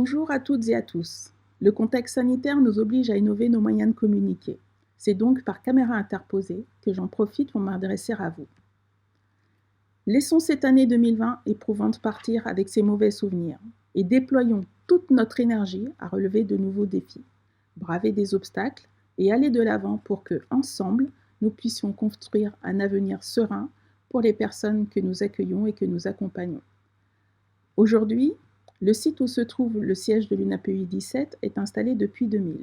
Bonjour à toutes et à tous. Le contexte sanitaire nous oblige à innover nos moyens de communiquer. C'est donc par caméra interposée que j'en profite pour m'adresser à vous. Laissons cette année 2020 éprouvante partir avec ses mauvais souvenirs et déployons toute notre énergie à relever de nouveaux défis, braver des obstacles et aller de l'avant pour que, ensemble, nous puissions construire un avenir serein pour les personnes que nous accueillons et que nous accompagnons. Aujourd'hui, le site où se trouve le siège de l'UNAPEI 17 est installé depuis 2000.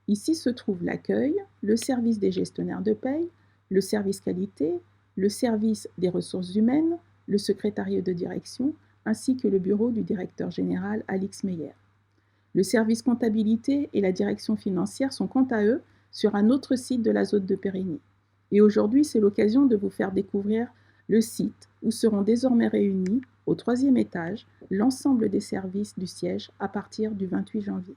Ici se trouve l'accueil, le service des gestionnaires de paye, le service qualité, le service des ressources humaines, le secrétariat de direction, ainsi que le bureau du directeur général Alix Meyer. Le service comptabilité et la direction financière sont quant à eux sur un autre site de la zone de Périgny. Et aujourd'hui, c'est l'occasion de vous faire découvrir le site où seront désormais réunis au 3e étage l'ensemble des services du siège à partir du 28 janvier.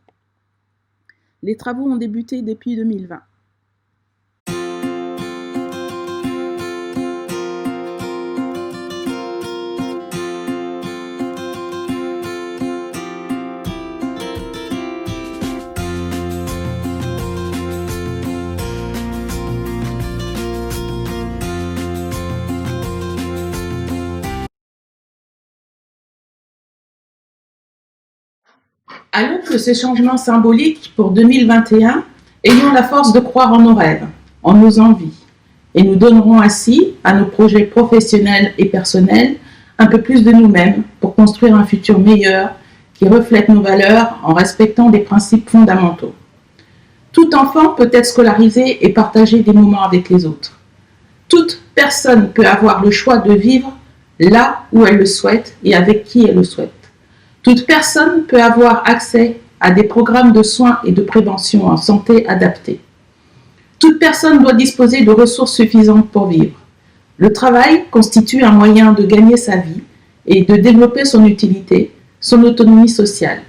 Les travaux ont débuté depuis 2020. Alors que ces changements symboliques pour 2021, ayons la force de croire en nos rêves, en nos envies, et nous donnerons ainsi à nos projets professionnels et personnels un peu plus de nous-mêmes pour construire un futur meilleur qui reflète nos valeurs en respectant des principes fondamentaux. Tout enfant peut être scolarisé et partager des moments avec les autres. Toute personne peut avoir le choix de vivre là où elle le souhaite et avec qui elle le souhaite. Toute personne peut avoir accès à des programmes de soins et de prévention en santé adaptés. Toute personne doit disposer de ressources suffisantes pour vivre. Le travail constitue un moyen de gagner sa vie et de développer son utilité, son autonomie sociale.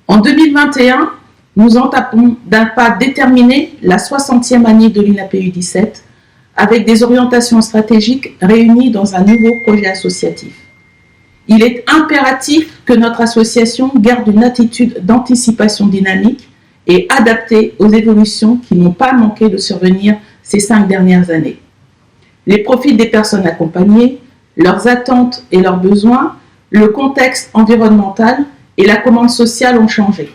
En 2021, nous entamons d'un pas déterminé la 60e année de l'UNAPEI 17 avec des orientations stratégiques réunies dans un nouveau projet associatif. Il est impératif que notre association garde une attitude d'anticipation dynamique et adaptée aux évolutions qui n'ont pas manqué de survenir ces 5 dernières années. Les profils des personnes accompagnées, leurs attentes et leurs besoins, le contexte environnemental et la commande sociale ont changé.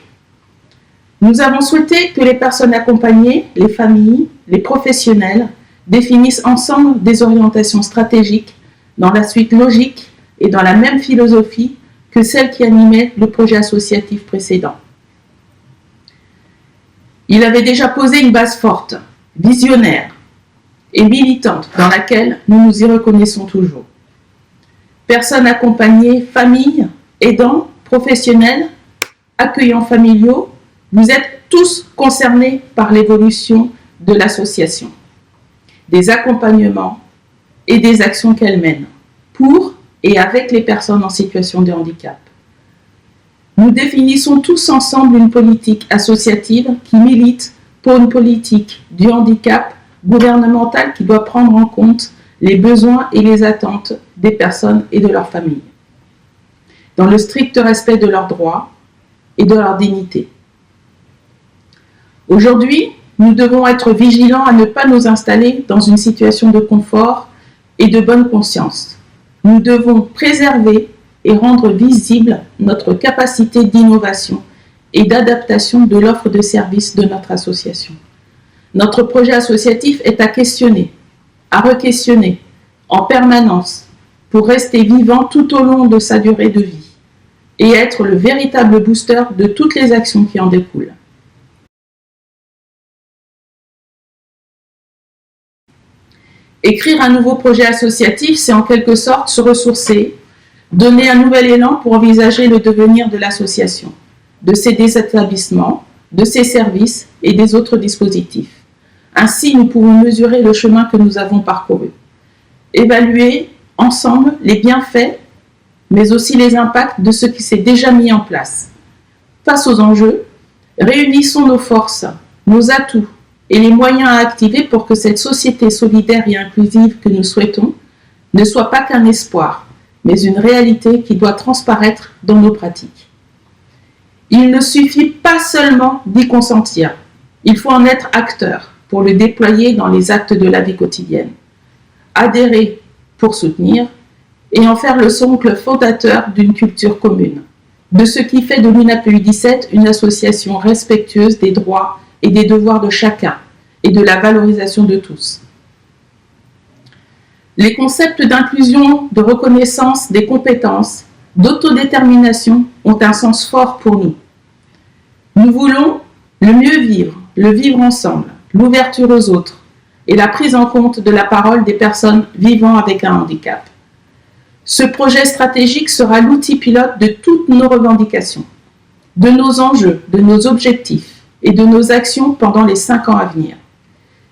Nous avons souhaité que les personnes accompagnées, les familles, les professionnels définissent ensemble des orientations stratégiques dans la suite logique et dans la même philosophie que celle qui animait le projet associatif précédent. Il avait déjà posé une base forte, visionnaire et militante dans laquelle nous nous y reconnaissons toujours. Personnes accompagnées, familles, aidants, professionnels, accueillants familiaux, vous êtes tous concernés par l'évolution de l'association, des accompagnements et des actions qu'elle mène pour et avec les personnes en situation de handicap. Nous définissons tous ensemble une politique associative qui milite pour une politique du handicap gouvernementale qui doit prendre en compte les besoins et les attentes des personnes et de leurs familles, dans le strict respect de leurs droits et de leur dignité. Aujourd'hui, nous devons être vigilants à ne pas nous installer dans une situation de confort et de bonne conscience. Nous devons préserver et rendre visible notre capacité d'innovation et d'adaptation de l'offre de services de notre association. Notre projet associatif est à questionner, à re-questionner en permanence pour rester vivant tout au long de sa durée de vie et être le véritable booster de toutes les actions qui en découlent. Écrire un nouveau projet associatif, c'est en quelque sorte se ressourcer, donner un nouvel élan pour envisager le devenir de l'association, de ses établissements, de ses services et des autres dispositifs. Ainsi, nous pouvons mesurer le chemin que nous avons parcouru, évaluer ensemble les bienfaits, mais aussi les impacts de ce qui s'est déjà mis en place. Face aux enjeux, réunissons nos forces, nos atouts, et les moyens à activer pour que cette société solidaire et inclusive que nous souhaitons ne soit pas qu'un espoir, mais une réalité qui doit transparaître dans nos pratiques. Il ne suffit pas seulement d'y consentir, il faut en être acteur pour le déployer dans les actes de la vie quotidienne. Adhérer pour soutenir et en faire le socle fondateur d'une culture commune, de ce qui fait de l'UNAPEI 17 une association respectueuse des droits et des devoirs de chacun et de la valorisation de tous. Les concepts d'inclusion, de reconnaissance des compétences, d'autodétermination ont un sens fort pour nous. Nous voulons le mieux vivre, le vivre ensemble, l'ouverture aux autres et la prise en compte de la parole des personnes vivant avec un handicap. Ce projet stratégique sera l'outil pilote de toutes nos revendications, de nos enjeux, de nos objectifs et de nos actions pendant les 5 ans à venir.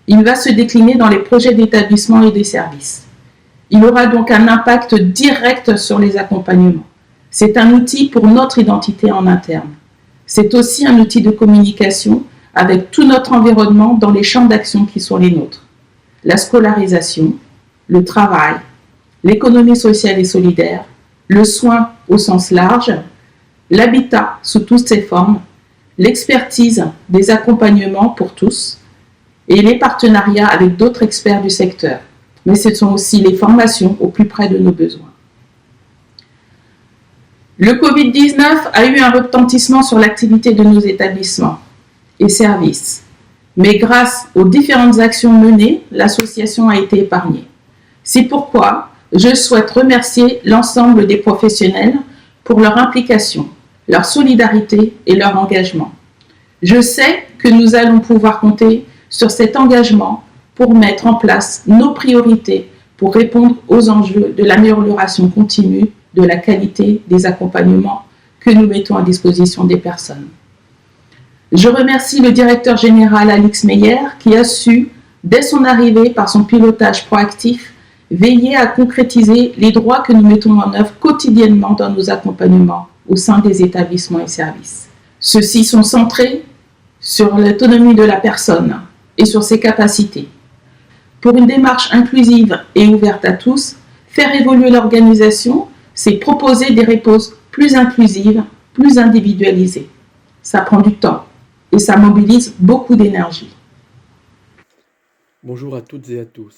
Il va se décliner dans les projets d'établissement et des services. Il aura donc un impact direct sur les accompagnements. C'est un outil pour notre identité en interne. C'est aussi un outil de communication avec tout notre environnement dans les champs d'action qui sont les nôtres. La scolarisation, le travail, l'économie sociale et solidaire, le soin au sens large, l'habitat sous toutes ses formes, l'expertise des accompagnements pour tous et les partenariats avec d'autres experts du secteur. Mais ce sont aussi les formations au plus près de nos besoins. Le Covid-19 a eu un retentissement sur l'activité de nos établissements et services. Mais grâce aux différentes actions menées, l'association a été épargnée. C'est pourquoi je souhaite remercier l'ensemble des professionnels pour leur implication, leur solidarité et leur engagement. Je sais que nous allons pouvoir compter sur cet engagement pour mettre en place nos priorités pour répondre aux enjeux de l'amélioration continue de la qualité des accompagnements que nous mettons à disposition des personnes. Je remercie le directeur général Alix Meyer qui a su, dès son arrivée par son pilotage proactif, veiller à concrétiser les droits que nous mettons en œuvre quotidiennement dans nos accompagnements au sein des établissements et services. Ceux-ci sont centrés sur l'autonomie de la personne et sur ses capacités. Pour une démarche inclusive et ouverte à tous, faire évoluer l'organisation, c'est proposer des réponses plus inclusives, plus individualisées. Ça prend du temps et ça mobilise beaucoup d'énergie. Bonjour à toutes et à tous,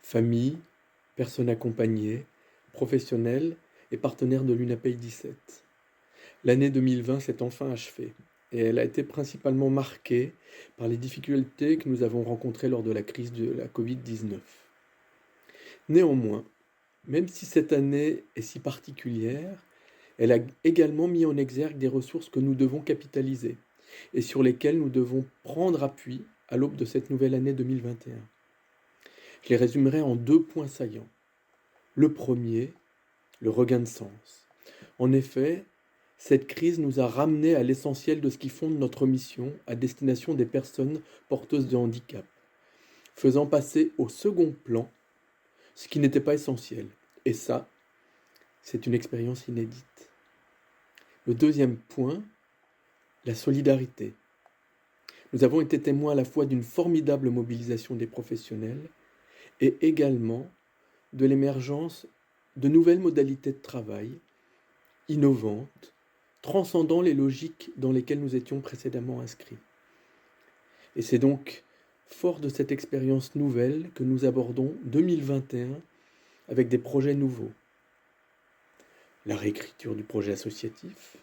familles, personnes accompagnées, professionnels et partenaires de l'UNAPEI 17. L'année 2020 s'est enfin achevée et elle a été principalement marquée par les difficultés que nous avons rencontrées lors de la crise de la Covid-19. Néanmoins, même si cette année est si particulière, elle a également mis en exergue des ressources que nous devons capitaliser et sur lesquelles nous devons prendre appui à l'aube de cette nouvelle année 2021. Je les résumerai en 2 points saillants. Le premier, le regain de sens. En effet, cette crise nous a ramenés à l'essentiel de ce qui fonde notre mission à destination des personnes porteuses de handicap, faisant passer au second plan ce qui n'était pas essentiel. Et ça, c'est une expérience inédite. Le deuxième point, la solidarité. Nous avons été témoins à la fois d'une formidable mobilisation des professionnels et également de l'émergence de nouvelles modalités de travail innovantes, transcendant les logiques dans lesquelles nous étions précédemment inscrits. Et c'est donc fort de cette expérience nouvelle que nous abordons 2021 avec des projets nouveaux. La réécriture du projet associatif,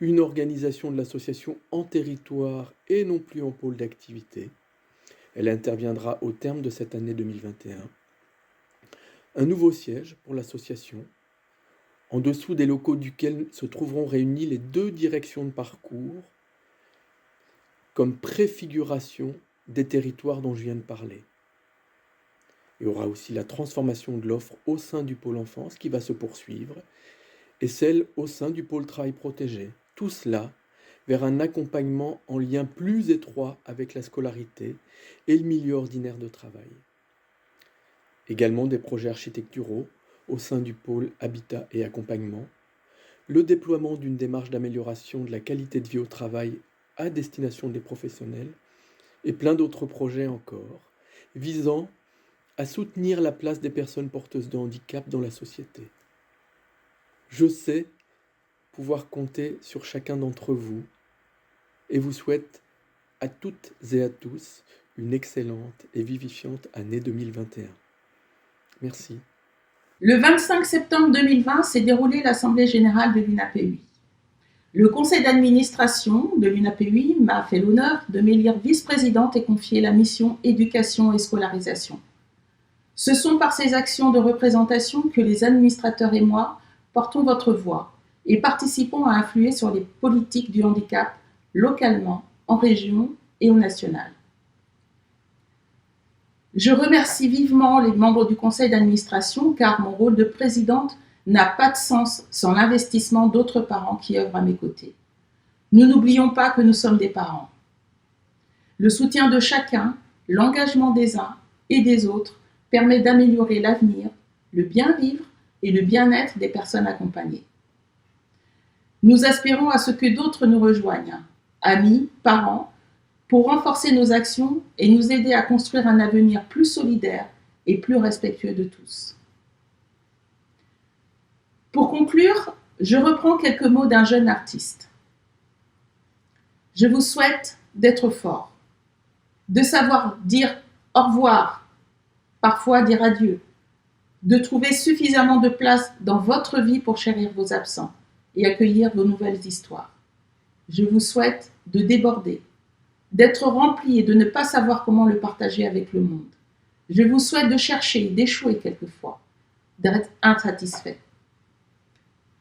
une organisation de l'association en territoire et non plus en pôle d'activité. Elle interviendra au terme de cette année 2021. Un nouveau siège pour l'association, en dessous des locaux duquel se trouveront réunies les 2 directions de parcours, comme préfiguration des territoires dont je viens de parler. Il y aura aussi la transformation de l'offre au sein du pôle enfance qui va se poursuivre et celle au sein du pôle travail protégé. Tout cela vers un accompagnement en lien plus étroit avec la scolarité et le milieu ordinaire de travail. Également des projets architecturaux au sein du pôle habitat et accompagnement, le déploiement d'une démarche d'amélioration de la qualité de vie au travail à destination des professionnels et plein d'autres projets encore visant à soutenir la place des personnes porteuses de handicap dans la société. Je sais pouvoir compter sur chacun d'entre vous et vous souhaite à toutes et à tous une excellente et vivifiante année 2021. Merci. Le 25 septembre 2020 s'est déroulée l'Assemblée générale de l'UNAPEI. Le conseil d'administration de l'UNAPEI m'a fait l'honneur de m'élire vice-présidente et confier la mission éducation et scolarisation. Ce sont par ces actions de représentation que les administrateurs et moi portons votre voix et participons à influer sur les politiques du handicap localement, en région et au national. Je remercie vivement les membres du conseil d'administration car mon rôle de présidente n'a pas de sens sans l'investissement d'autres parents qui œuvrent à mes côtés. Nous n'oublions pas que nous sommes des parents. Le soutien de chacun, l'engagement des uns et des autres permet d'améliorer l'avenir, le bien-vivre et le bien-être des personnes accompagnées. Nous aspirons à ce que d'autres nous rejoignent, amis, parents, pour renforcer nos actions et nous aider à construire un avenir plus solidaire et plus respectueux de tous. Pour conclure, je reprends quelques mots d'un jeune artiste. Je vous souhaite d'être fort, de savoir dire au revoir, parfois dire adieu, de trouver suffisamment de place dans votre vie pour chérir vos absents et accueillir vos nouvelles histoires. Je vous souhaite de déborder, d'être rempli et de ne pas savoir comment le partager avec le monde. Je vous souhaite de chercher, d'échouer quelquefois, d'être insatisfait,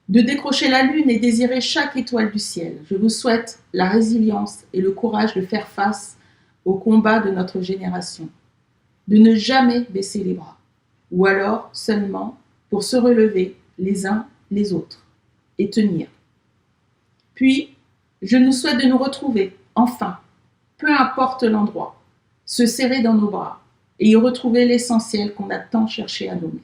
de décrocher la lune et désirer chaque étoile du ciel. Je vous souhaite la résilience et le courage de faire face aux combats de notre génération, de ne jamais baisser les bras, ou alors seulement pour se relever les uns les autres et tenir. Puis, je nous souhaite de nous retrouver, enfin, peu importe l'endroit, se serrer dans nos bras et y retrouver l'essentiel qu'on a tant cherché à nommer.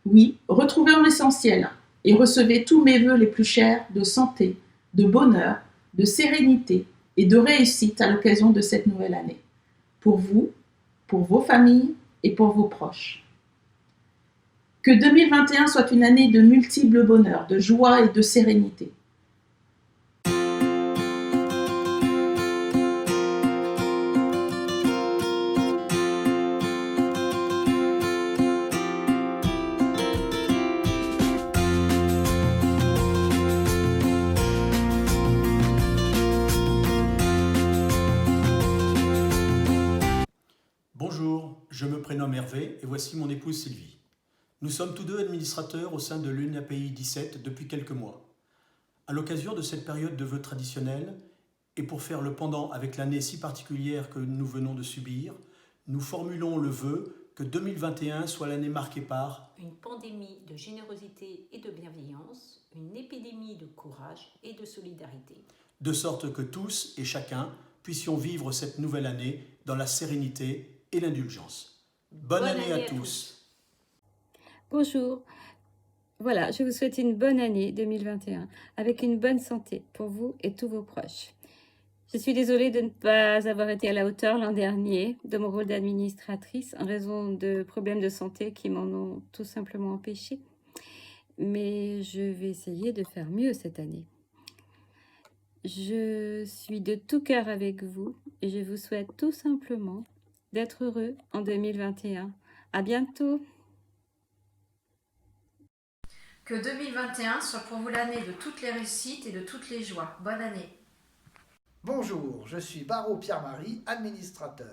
Oui, retrouvons l'essentiel et recevez tous mes vœux les plus chers de santé, de bonheur, de sérénité et de réussite à l'occasion de cette nouvelle année. Pour vous, pour vos familles et pour vos proches. Que 2021 soit une année de multiples bonheurs, de joie et de sérénité. Bonjour, je me prénomme Hervé et voici mon épouse Sylvie. Nous sommes tous deux administrateurs au sein de l'UNAPEI 17 depuis quelques mois. À l'occasion de cette période de vœux traditionnels et pour faire le pendant avec l'année si particulière que nous venons de subir, nous formulons le vœu que 2021 soit l'année marquée par une pandémie de générosité et de bienveillance, une épidémie de courage et de solidarité. De sorte que tous et chacun puissions vivre cette nouvelle année dans la sérénité et l'indulgence. Bonne année à tous. Bonjour. Voilà, je vous souhaite une bonne année 2021 avec une bonne santé pour vous et tous vos proches. Je suis désolée de ne pas avoir été à la hauteur l'an dernier de mon rôle d'administratrice en raison de problèmes de santé qui m'en ont tout simplement empêché. Mais je vais essayer de faire mieux cette année. Je suis de tout cœur avec vous et je vous souhaite tout simplement d'être heureux en 2021. À bientôt. Que 2021 soit pour vous l'année de toutes les réussites et de toutes les joies. Bonne année. Bonjour, je suis Barraud Pierre-Marie, administrateur.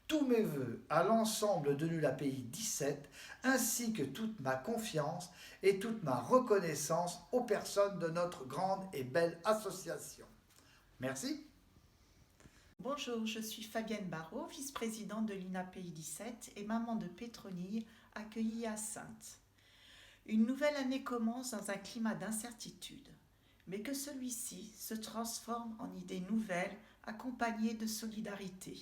Tous mes vœux à l'ensemble de l'UNAPEI 17, ainsi que toute ma confiance et toute ma reconnaissance aux personnes de notre grande et belle association. Merci. Bonjour, je suis Fabienne Barraud, vice-présidente de l'UNAPEI 17 et maman de Pétronille, accueillie à Saintes. Une nouvelle année commence dans un climat d'incertitude, mais que celui-ci se transforme en idées nouvelles accompagnées de solidarité.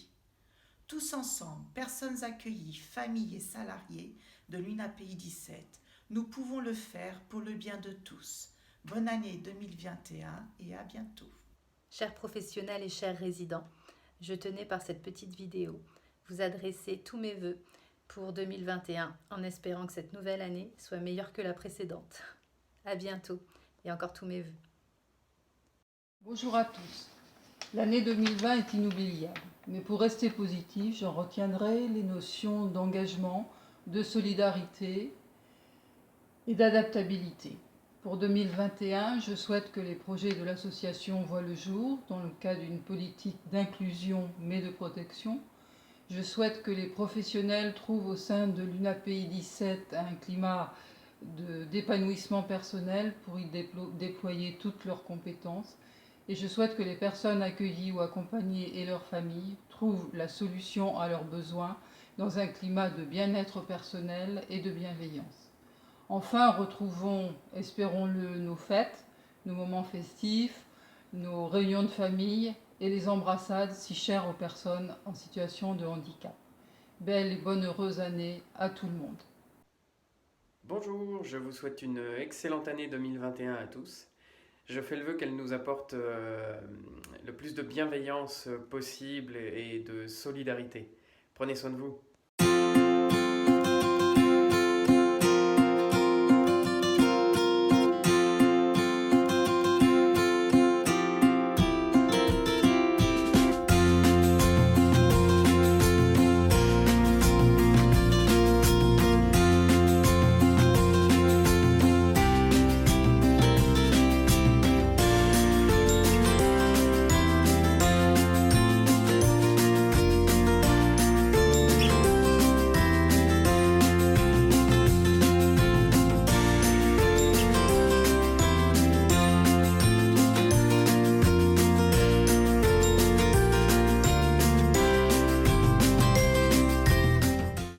Tous ensemble, personnes accueillies, familles et salariés de l'UNAPEI 17, nous pouvons le faire pour le bien de tous. Bonne année 2021 et à bientôt. Chers professionnels et chers résidents, je tenais par cette petite vidéo vous adresser tous mes vœux pour 2021 en espérant que cette nouvelle année soit meilleure que la précédente. À bientôt et encore tous mes vœux. Bonjour à tous. L'année 2020 est inoubliable, mais pour rester positif, j'en retiendrai les notions d'engagement, de solidarité et d'adaptabilité. Pour 2021, je souhaite que les projets de l'association voient le jour dans le cadre d'une politique d'inclusion mais de protection. Je souhaite que les professionnels trouvent au sein de l'UNAPI 17 un climat d'épanouissement personnel pour y déployer toutes leurs compétences. Et je souhaite que les personnes accueillies ou accompagnées et leurs familles trouvent la solution à leurs besoins dans un climat de bien-être personnel et de bienveillance. Enfin, retrouvons, espérons-le, nos fêtes, nos moments festifs, nos réunions de famille et les embrassades si chères aux personnes en situation de handicap. Belle et bonne heureuse année à tout le monde. Bonjour, je vous souhaite une excellente année 2021 à tous. Je fais le vœu qu'elle nous apporte le plus de bienveillance possible et de solidarité. Prenez soin de vous.